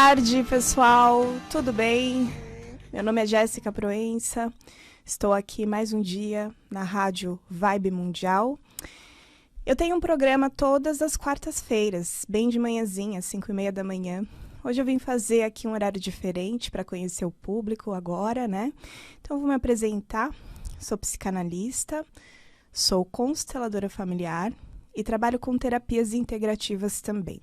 tarde, pessoal. Tudo bem? Meu nome é Jéssica Proença. Estou aqui mais um dia na Rádio Vibe Mundial. Eu tenho um programa todas as quartas-feiras, bem de manhãzinha, 5:30 da manhã. Hoje eu vim fazer aqui um horário diferente para conhecer o público agora, né? Então eu vou me apresentar. Sou psicanalista, sou consteladora familiar e trabalho com terapias integrativas também.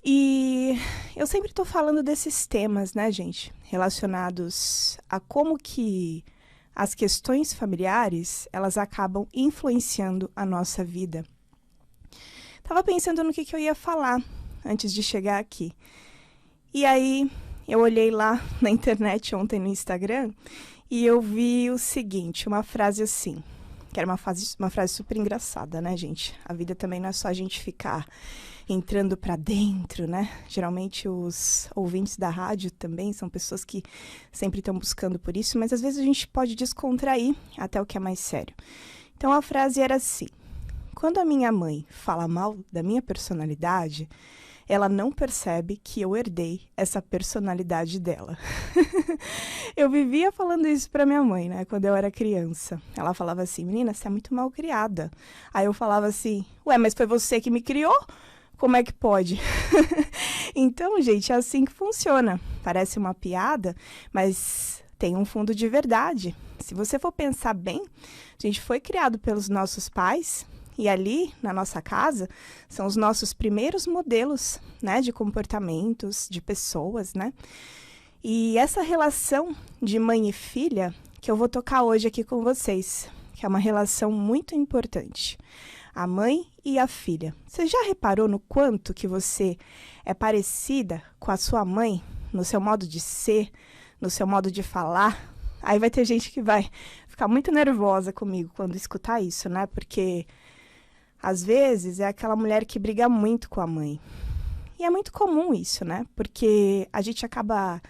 E eu sempre estou falando desses temas, né, gente? Relacionados a como que as questões familiares, elas acabam influenciando a nossa vida. Tava pensando no que eu ia falar antes de chegar aqui. E aí, eu olhei lá na internet ontem no Instagram e eu vi o seguinte, uma frase assim, que era uma frase super engraçada, né, gente? A vida também não é só a gente ficar entrando para dentro, né? Geralmente os ouvintes da rádio também são pessoas que sempre estão buscando por isso, mas às vezes a gente pode descontrair até o que é mais sério. Então a frase era assim: quando a minha mãe fala mal da minha personalidade, ela não percebe que eu herdei essa personalidade dela. Eu vivia falando isso pra minha mãe, né, quando eu era criança. Ela falava assim: menina, você é muito mal criada. Aí eu falava assim: ué, mas foi você que me criou? Como é que pode? Então, gente, é assim que funciona. Parece uma piada, mas tem um fundo de verdade. Se você for pensar bem, a gente foi criado pelos nossos pais e ali, na nossa casa, são os nossos primeiros modelos, né, de comportamentos, de pessoas, né? E essa relação de mãe e filha que eu vou tocar hoje aqui com vocês, que é uma relação muito importante. A mãe e a filha. Você já reparou no quanto que você é parecida com a sua mãe, no seu modo de ser, no seu modo de falar? Aí vai ter gente que vai ficar muito nervosa comigo quando escutar isso, né? Porque às vezes é aquela mulher que briga muito com a mãe. E é muito comum isso, né? Porque a gente acaba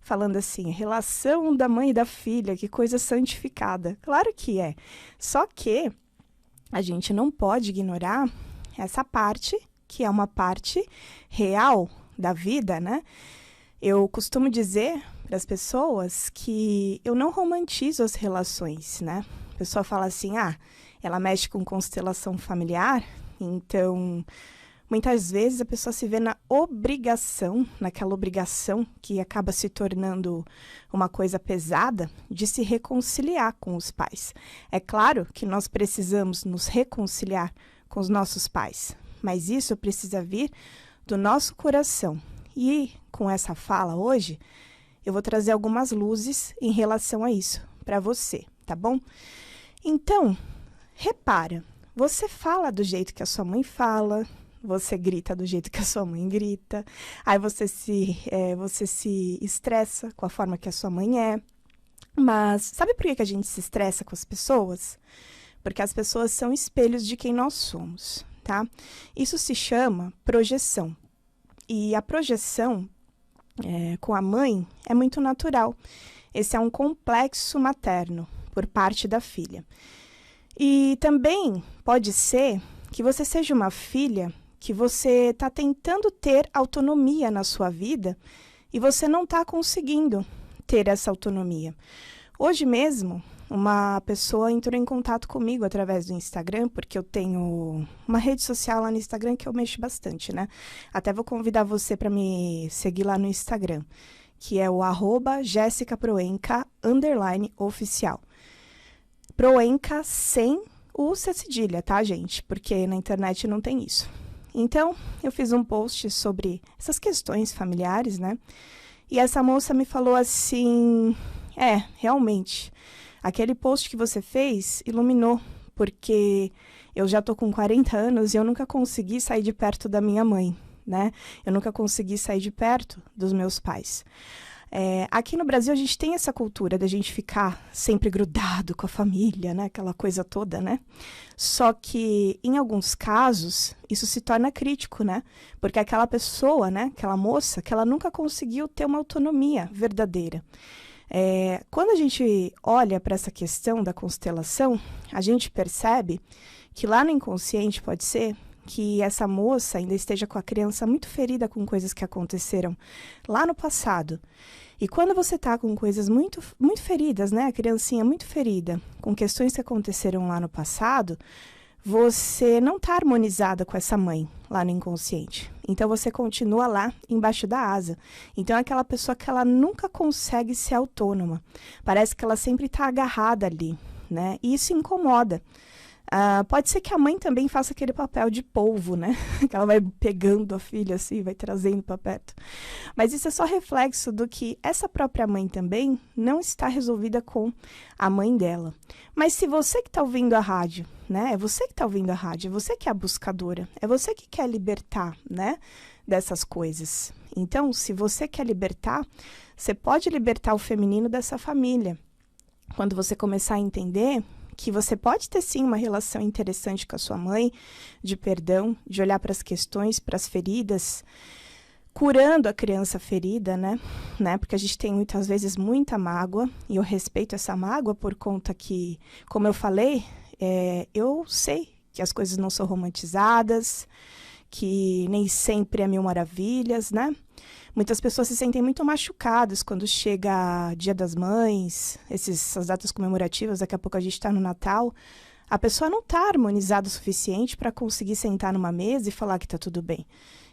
falando assim, relação da mãe e da filha, que coisa santificada. Claro que é. Só que a gente não pode ignorar essa parte, que é uma parte real da vida, né? Eu costumo dizer para as pessoas que eu não romantizo as relações, né? A pessoa fala assim, ela mexe com constelação familiar, então muitas vezes a pessoa se vê naquela obrigação que acaba se tornando uma coisa pesada de se reconciliar com os pais. É claro que nós precisamos nos reconciliar com os nossos pais, mas isso precisa vir do nosso coração. E com essa fala hoje, eu vou trazer algumas luzes em relação a isso para você, tá bom? Então, repara, você fala do jeito que a sua mãe fala, você grita do jeito que a sua mãe grita, aí você se estressa com a forma que a sua mãe é. Mas sabe por que a gente se estressa com as pessoas? Porque as pessoas são espelhos de quem nós somos, tá? Isso se chama projeção. E a projeção com a mãe é muito natural. Esse é um complexo materno por parte da filha. E também pode ser que você seja uma filha que você está tentando ter autonomia na sua vida e você não está conseguindo ter essa autonomia. Hoje mesmo, uma pessoa entrou em contato comigo através do Instagram, porque eu tenho uma rede social lá no Instagram que eu mexo bastante, né? Até vou convidar você para me seguir lá no Instagram, que é o @jessicaproenca_oficial. Proenca sem o C cedilha, tá, gente? Porque na internet não tem isso. Então, eu fiz um post sobre essas questões familiares, né? E essa moça me falou assim, realmente, aquele post que você fez iluminou, porque eu já tô com 40 anos e eu nunca consegui sair de perto da minha mãe, né? Eu nunca consegui sair de perto dos meus pais. Aqui no Brasil a gente tem essa cultura da gente ficar sempre grudado com a família, né? Aquela coisa toda, né? Só que, em alguns casos, isso se torna crítico, né? Porque aquela pessoa, né? Aquela moça, que ela nunca conseguiu ter uma autonomia verdadeira. Quando a gente olha para essa questão da constelação, a gente percebe que lá no inconsciente pode ser que essa moça ainda esteja com a criança muito ferida com coisas que aconteceram lá no passado. E quando você está com coisas muito, muito feridas, né? A criancinha muito ferida, com questões que aconteceram lá no passado, você não está harmonizada com essa mãe lá no inconsciente. Então, você continua lá embaixo da asa. Então, é aquela pessoa que ela nunca consegue ser autônoma. Parece que ela sempre está agarrada ali, né? E isso incomoda. Pode ser que a mãe também faça aquele papel de polvo, né? Que ela vai pegando a filha assim, vai trazendo para perto. Mas isso é só reflexo do que essa própria mãe também não está resolvida com a mãe dela. Mas se você que está ouvindo a rádio, né? É você que está ouvindo a rádio, é você que é a buscadora, é você que quer libertar, né? Dessas coisas. Então, se você quer libertar, você pode libertar o feminino dessa família. Quando você começar a entender que você pode ter sim uma relação interessante com a sua mãe, de perdão, de olhar para as questões, para as feridas, curando a criança ferida, né? Porque a gente tem muitas vezes muita mágoa, e eu respeito essa mágoa por conta que, como eu falei, eu sei que as coisas não são romantizadas, que nem sempre é mil maravilhas, né? Muitas pessoas se sentem muito machucadas quando chega Dia das Mães, essas datas comemorativas, daqui a pouco a gente está no Natal. A pessoa não está harmonizada o suficiente para conseguir sentar numa mesa e falar que está tudo bem.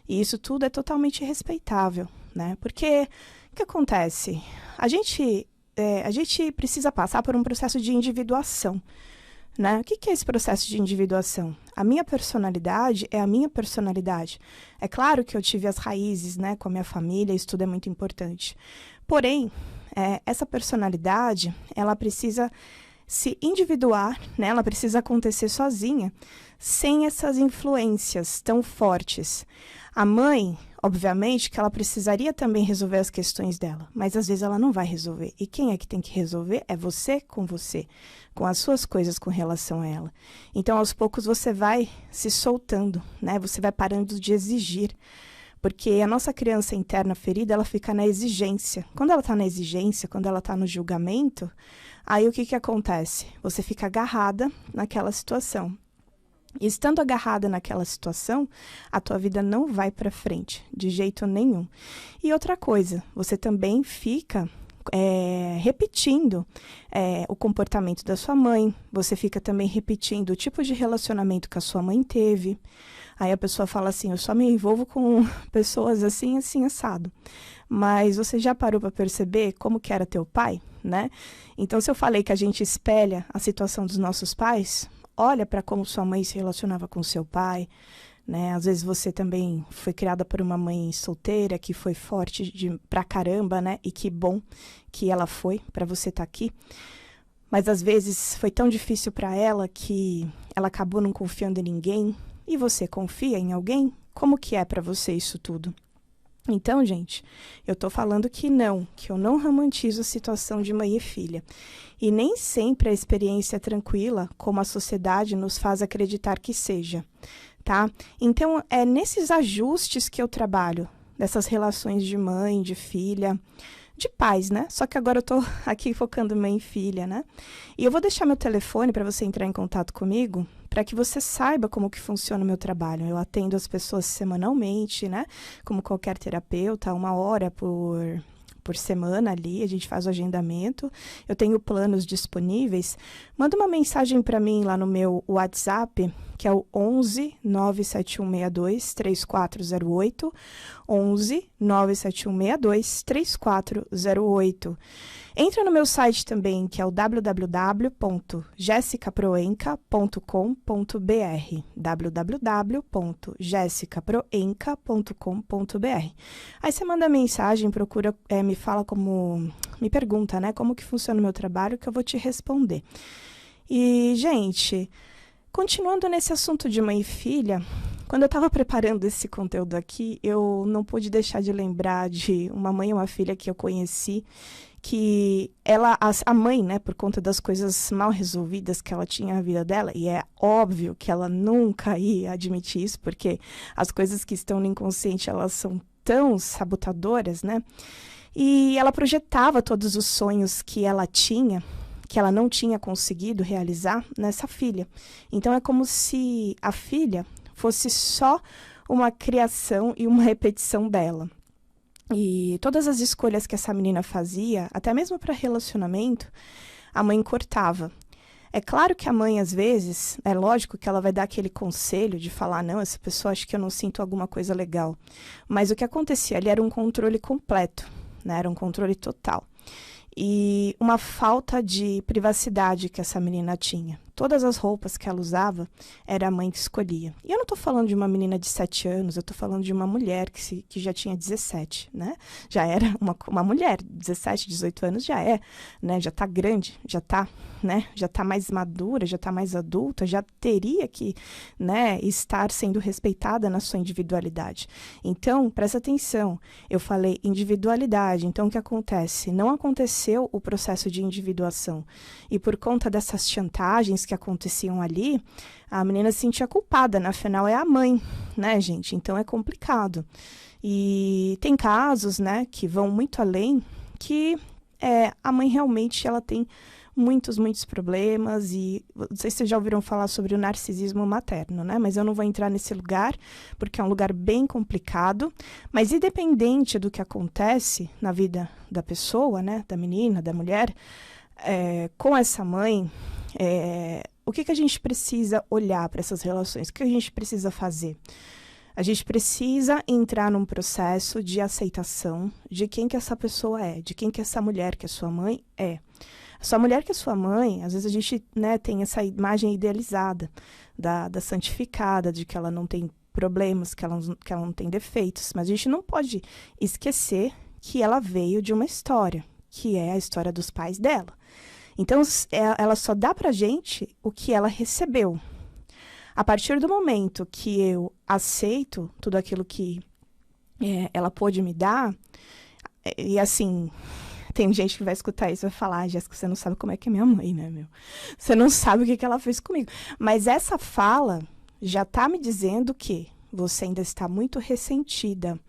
E isso tudo é totalmente respeitável, né? Porque o que acontece? A gente precisa passar por um processo de individuação. Né? O que é esse processo de individuação? A minha personalidade é a minha personalidade. É claro que eu tive as raízes, né, com a minha família, isso tudo é muito importante. Porém, essa personalidade, ela precisa se individuar, né? Ela precisa acontecer sozinha, sem essas influências tão fortes. A mãe, obviamente, que ela precisaria também resolver as questões dela, mas às vezes ela não vai resolver. E quem é que tem que resolver? É você, com as suas coisas com relação a ela. Então, aos poucos, você vai se soltando, né? Você vai parando de exigir. Porque a nossa criança interna ferida, ela fica na exigência. Quando ela está na exigência, quando ela está no julgamento, aí o que acontece? Você fica agarrada naquela situação. E estando agarrada naquela situação, a tua vida não vai para frente, de jeito nenhum. E outra coisa, você também fica repetindo o comportamento da sua mãe, você fica também repetindo o tipo de relacionamento que a sua mãe teve. Aí a pessoa fala assim, eu só me envolvo com pessoas assim, assim, assado. Mas você já parou para perceber como que era teu pai, né? Então, se eu falei que a gente espelha a situação dos nossos pais, olha para como sua mãe se relacionava com seu pai, né? Às vezes você também foi criada por uma mãe solteira que foi forte pra caramba, né? E que bom que ela foi para você estar aqui. Mas às vezes foi tão difícil para ela que ela acabou não confiando em ninguém. E você confia em alguém? Como que é para você isso tudo? Então, gente, eu tô falando que eu não romantizo a situação de mãe e filha. E nem sempre a experiência é tranquila, como a sociedade nos faz acreditar que seja, tá? Então, é nesses ajustes que eu trabalho, dessas relações de mãe, de filha, de pais, né? Só que agora eu tô aqui focando mãe e filha, né? E eu vou deixar meu telefone para você entrar em contato comigo, para que você saiba como que funciona o meu trabalho. Eu atendo as pessoas semanalmente, né? Como qualquer terapeuta, 1 hora por semana ali, a gente faz o agendamento. Eu tenho planos disponíveis. Manda uma mensagem para mim lá no meu WhatsApp, que é o 11 97162 3408, 11 97162 3408. Entra no meu site também, que é o www.jessicaproenca.com.br, www.jessicaproenca.com.br. Aí você manda mensagem, procura, me pergunta, né, como que funciona o meu trabalho, que eu vou te responder. E, gente, continuando nesse assunto de mãe e filha, quando eu estava preparando esse conteúdo aqui, eu não pude deixar de lembrar de uma mãe e uma filha que eu conheci, que a mãe, né, por conta das coisas mal resolvidas que ela tinha na vida dela, e é óbvio que ela nunca ia admitir isso, porque as coisas que estão no inconsciente, elas são tão sabotadoras, né? E ela projetava todos os sonhos que ela tinha, que ela não tinha conseguido realizar nessa filha. Então, é como se a filha fosse só uma criação e uma repetição dela. E todas as escolhas que essa menina fazia, até mesmo para relacionamento, a mãe cortava. É claro que a mãe, às vezes, é lógico que ela vai dar aquele conselho de falar, não, essa pessoa acha que eu não sinto alguma coisa legal. Mas o que acontecia ali era um controle completo, né? Era um controle total. E uma falta de privacidade que essa menina tinha. Todas as roupas que ela usava, era a mãe que escolhia. E eu não estou falando de uma menina de 7 anos, eu estou falando de uma mulher que já tinha 17, né? Já era uma mulher, 17, 18 anos já é, né? Já está grande, já está, né? Já está mais madura, já está mais adulta, já teria que, né, estar sendo respeitada na sua individualidade. Então, presta atenção, eu falei individualidade, então o que acontece? Não aconteceu o processo de individuação. E por conta dessas chantagens que aconteciam ali, a menina se sentia culpada, na final é a mãe, né, gente? Então é complicado. E tem casos, né, que vão muito além, que a mãe realmente ela tem muitos problemas e não sei se vocês já ouviram falar sobre o narcisismo materno, né? Mas eu não vou entrar nesse lugar, porque é um lugar bem complicado, mas independente do que acontece na vida da pessoa, né, da menina, da mulher, com essa mãe, o que a gente precisa olhar para essas relações? O que a gente precisa fazer? A gente precisa entrar num processo de aceitação de quem que essa pessoa é, de quem que essa mulher que é sua mãe é. A sua mulher que é sua mãe, às vezes a gente, né, tem essa imagem idealizada da santificada, de que ela não tem problemas, que ela não tem defeitos, mas a gente não pode esquecer que ela veio de uma história, que é a história dos pais dela. Então, ela só dá pra gente o que ela recebeu. A partir do momento que eu aceito tudo aquilo que ela pôde me dar, e assim, tem gente que vai escutar isso e vai falar, Jéssica, você não sabe como é que é minha mãe, né, meu? Você não sabe o que ela fez comigo. Mas essa fala já tá me dizendo que você ainda está muito ressentida.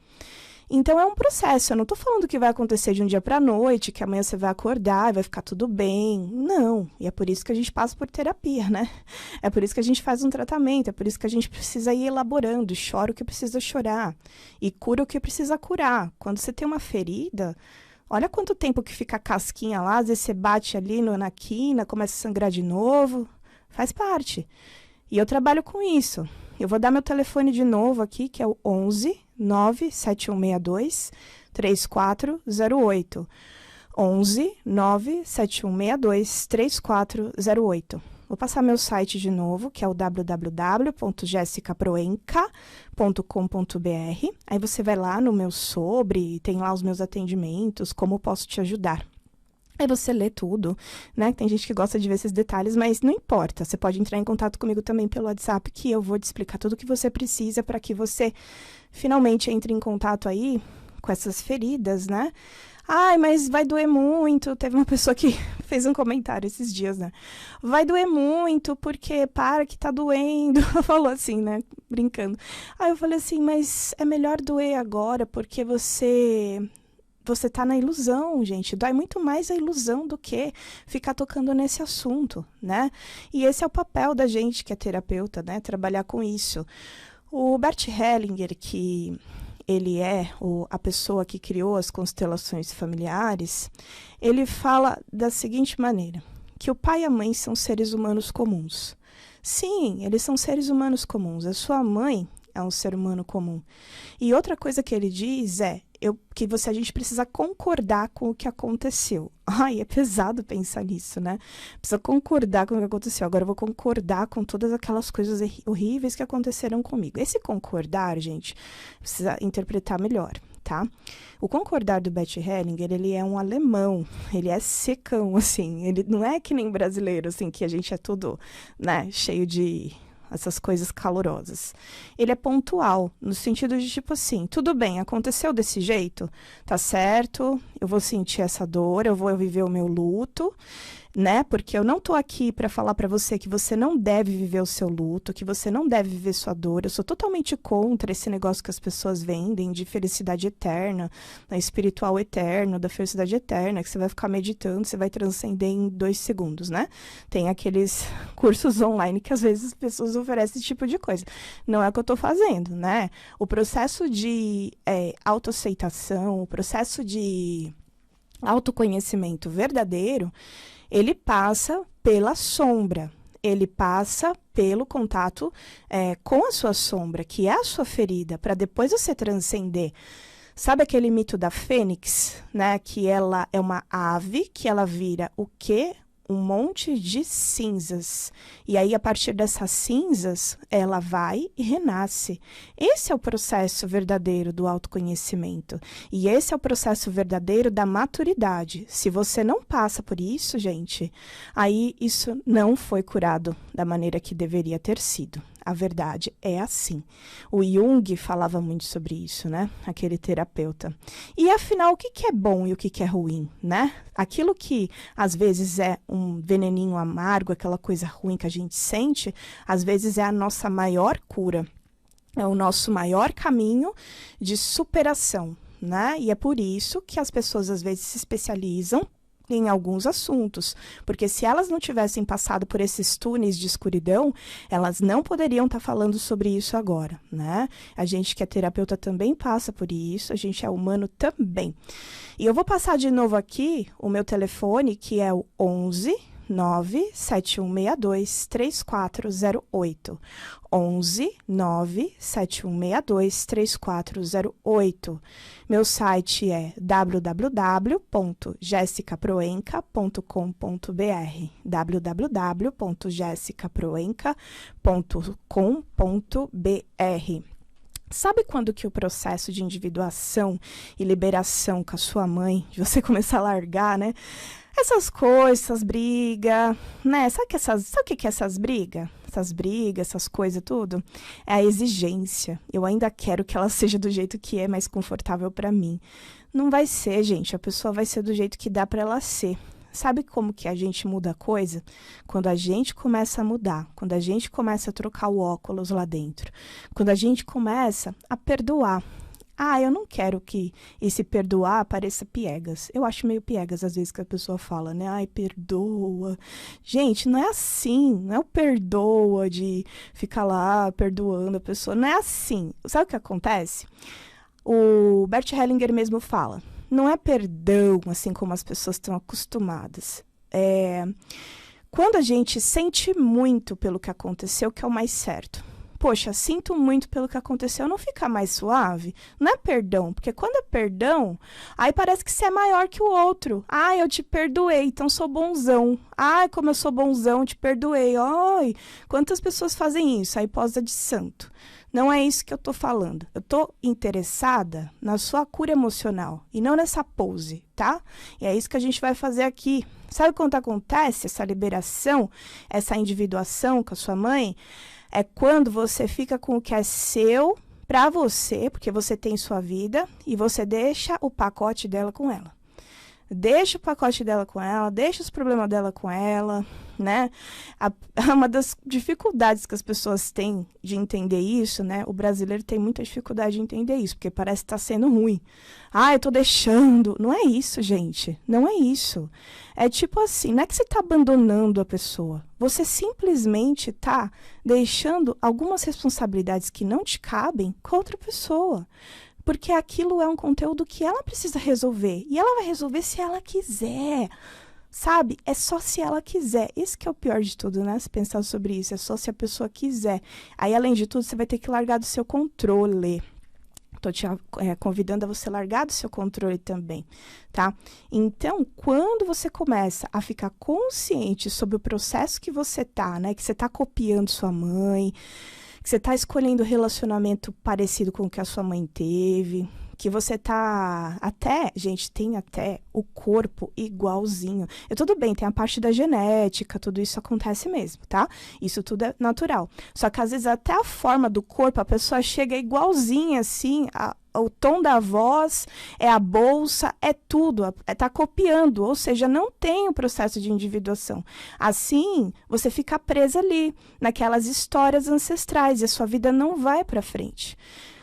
Então, é um processo. Eu não tô falando que vai acontecer de um dia para a noite, que amanhã você vai acordar e vai ficar tudo bem. Não. E é por isso que a gente passa por terapia, né? É por isso que a gente faz um tratamento, é por isso que a gente precisa ir elaborando, chora o que precisa chorar e cura o que precisa curar. Quando você tem uma ferida, olha quanto tempo que fica a casquinha lá, às vezes você bate ali na quina, começa a sangrar de novo. Faz parte. E eu trabalho com isso. Eu vou dar meu telefone de novo aqui, que é o 11 97162 3408. 11 97162 3408. Vou passar meu site de novo, que é o www.jessicaproenca.com.br. Aí você vai lá no meu sobre, tem lá os meus atendimentos, como posso te ajudar. Aí você lê tudo, né? Tem gente que gosta de ver esses detalhes, mas não importa. Você pode entrar em contato comigo também pelo WhatsApp, que eu vou te explicar tudo o que você precisa para que você finalmente entre em contato aí com essas feridas, né? Ai, mas vai doer muito. Teve uma pessoa que fez um comentário esses dias, né? Vai doer muito porque para que tá doendo. Falou assim, né? Brincando. Aí eu falei assim, mas é melhor doer agora porque você tá na ilusão, gente. Dói muito mais a ilusão do que ficar tocando nesse assunto, né? E esse é o papel da gente que é terapeuta, né? Trabalhar com isso. O Bert Hellinger, que ele é a pessoa que criou as constelações familiares, ele fala da seguinte maneira, que o pai e a mãe são seres humanos comuns. Sim, eles são seres humanos comuns. A sua mãe é um ser humano comum. E outra coisa que ele diz é que a gente precisa concordar com o que aconteceu. Ai, é pesado pensar nisso, né? Precisa concordar com o que aconteceu. Agora eu vou concordar com todas aquelas coisas horríveis que aconteceram comigo. Esse concordar, gente, precisa interpretar melhor, tá? O concordar do Bert Hellinger, ele é um alemão, ele é secão, assim, ele não é que nem brasileiro, assim, que a gente é tudo, né, cheio de essas coisas calorosas. Ele é pontual, no sentido de tipo assim, tudo bem, aconteceu desse jeito, tá certo, eu vou sentir essa dor, eu vou viver o meu luto, né? Porque eu não tô aqui para falar para você que você não deve viver o seu luto, que você não deve viver sua dor. Eu sou totalmente contra esse negócio que as pessoas vendem de felicidade eterna, da espiritual eterno, da felicidade eterna, que você vai ficar meditando, você vai transcender em 2 segundos, né? Tem aqueles cursos online que às vezes as pessoas oferecem esse tipo de coisa. Não é o que eu tô fazendo, né? O processo de autoaceitação, o processo de autoconhecimento verdadeiro, ele passa pela sombra, ele passa pelo contato com a sua sombra, que é a sua ferida, para depois você transcender. Sabe aquele mito da fênix, né? Que ela é uma ave, que ela vira o quê? Um monte de cinzas. E aí, a partir dessas cinzas, ela vai e renasce. Esse é o processo verdadeiro do autoconhecimento. E esse é o processo verdadeiro da maturidade. Se você não passa por isso, gente, aí isso não foi curado da maneira que deveria ter sido. A verdade é assim. O Jung falava muito sobre isso, né? Aquele terapeuta. E afinal, o que é bom e o que é ruim, né? Aquilo que às vezes é um veneninho amargo, aquela coisa ruim que a gente sente, às vezes é a nossa maior cura. É o nosso maior caminho de superação, né? E é por isso que as pessoas às vezes se especializam em alguns assuntos, porque se elas não tivessem passado por esses túneis de escuridão, elas não poderiam estar falando sobre isso agora, né? A gente que é terapeuta também passa por isso, a gente é humano também. E eu vou passar de novo aqui o meu telefone, que é o 11 97162 3408. 11 97162 3408. Meu site é www.jessicaproenca.com.br. www.jessicaproenca.com.br. Sabe quando que o processo de individuação e liberação com a sua mãe, de você começar a largar, né? Essas coisas, essas brigas, né? Sabe o que é essas brigas? Essas brigas, essas coisas, tudo? É a exigência. Eu ainda quero que ela seja do jeito que é mais confortável para mim. Não vai ser, gente. A pessoa vai ser do jeito que dá para ela ser. Sabe como que a gente muda a coisa? Quando a gente começa a mudar, quando a gente começa a trocar o óculos lá dentro, quando a gente começa a perdoar. Ah, eu não quero que esse perdoar pareça piegas. Eu acho meio piegas às vezes que a pessoa fala, né? Ai, perdoa. Gente, não é assim. Não é o perdoa de ficar lá perdoando a pessoa. Não é assim. Sabe o que acontece? O Bert Hellinger mesmo fala. Não é perdão, assim como as pessoas estão acostumadas. Quando a gente sente muito pelo que aconteceu, que é o mais certo. Poxa, sinto muito pelo que aconteceu, não fica mais suave? Não é perdão, porque quando é perdão, aí parece que você é maior que o outro. Ai, eu te perdoei, então sou bonzão. Ai, como eu sou bonzão, te perdoei. Ai, quantas pessoas fazem isso? Aí posa de santo. Não é isso que eu tô falando. Eu tô interessada na sua cura emocional e não nessa pose, tá? E é isso que a gente vai fazer aqui. Sabe quando acontece essa liberação, essa individuação com a sua mãe? É quando você fica com o que é seu pra você, porque você tem sua vida, e você deixa o pacote dela com ela. Deixa o pacote dela com ela, deixa os problemas dela com ela, né? Uma das dificuldades que as pessoas têm de entender isso, né? O brasileiro tem muita dificuldade de entender isso, porque parece que tá sendo ruim. Ah, eu tô deixando. Não é isso, gente. Não é isso. É tipo assim, não é que você tá abandonando a pessoa. Você simplesmente tá deixando algumas responsabilidades que não te cabem com outra pessoa. Porque aquilo é um conteúdo que ela precisa resolver. E ela vai resolver se ela quiser. Sabe? É só se ela quiser. Esse que é o pior de tudo, né? Se pensar sobre isso. É só se a pessoa quiser. Aí, além de tudo, você vai ter que largar do seu controle. Tô te convidando a você largar do seu controle também, tá? Então, quando você começa a ficar consciente sobre o processo que você tá, né? Que você tá copiando sua mãe, que você tá escolhendo relacionamento parecido com o que a sua mãe teve, que você tá gente, tem até o corpo igualzinho. Tudo bem, tem a parte da genética, tudo isso acontece mesmo, tá? Isso tudo é natural. Só que às vezes até a forma do corpo, a pessoa chega igualzinha, assim, o tom da voz, é a bolsa, é tudo, está copiando, ou seja, não tem o processo de individuação. Assim, você fica presa ali, naquelas histórias ancestrais, e a sua vida não vai para frente.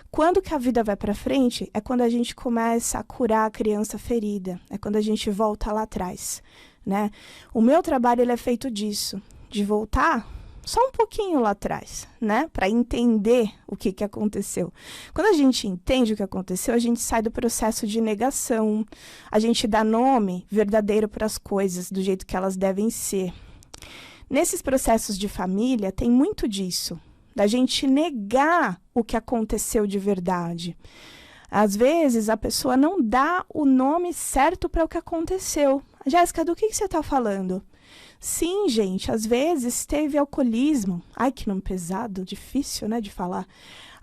Quando que a vida vai para frente? É quando a gente começa a curar a criança ferida, é quando a gente volta lá atrás, né? O meu trabalho ele é feito disso, de voltar só um pouquinho lá atrás, né? Para entender o que aconteceu. Quando a gente entende o que aconteceu, a gente sai do processo de negação, a gente dá nome verdadeiro para as coisas, do jeito que elas devem ser. Nesses processos de família, tem muito disso, da gente negar o que aconteceu de verdade. Às vezes, a pessoa não dá o nome certo para o que aconteceu. Jéssica, do que você está falando? Sim, gente, às vezes teve alcoolismo. Ai, que nome pesado, difícil, né, de falar.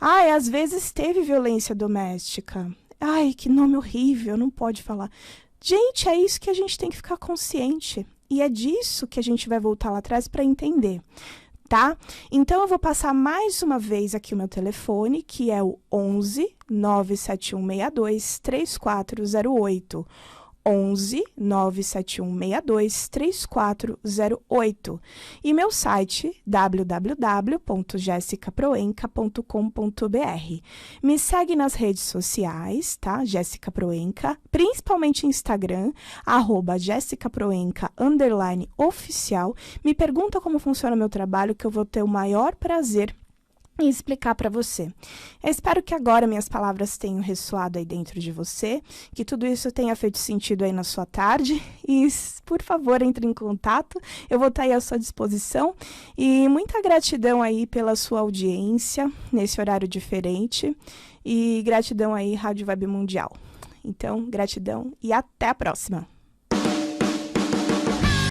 Ai, às vezes teve violência doméstica. Ai, que nome horrível, não pode falar. Gente, é isso que a gente tem que ficar consciente. E é disso que a gente vai voltar lá atrás para entender, tá? Então, eu vou passar mais uma vez aqui o meu telefone, que é o 11 97162 3408. 11 97162 3408 e meu site www.jessicaproenca.com.br. Me segue nas redes sociais, tá? Jéssica Proenca, principalmente Instagram, @jessicaproenca_oficial. Me pergunta como funciona meu trabalho, que eu vou ter o maior prazer e explicar para você. Eu espero que agora minhas palavras tenham ressoado aí dentro de você, que tudo isso tenha feito sentido aí na sua tarde e, por favor, entre em contato, eu vou estar aí à sua disposição e muita gratidão aí pela sua audiência nesse horário diferente e gratidão aí Rádio Vibe Mundial. Então, gratidão e até a próxima!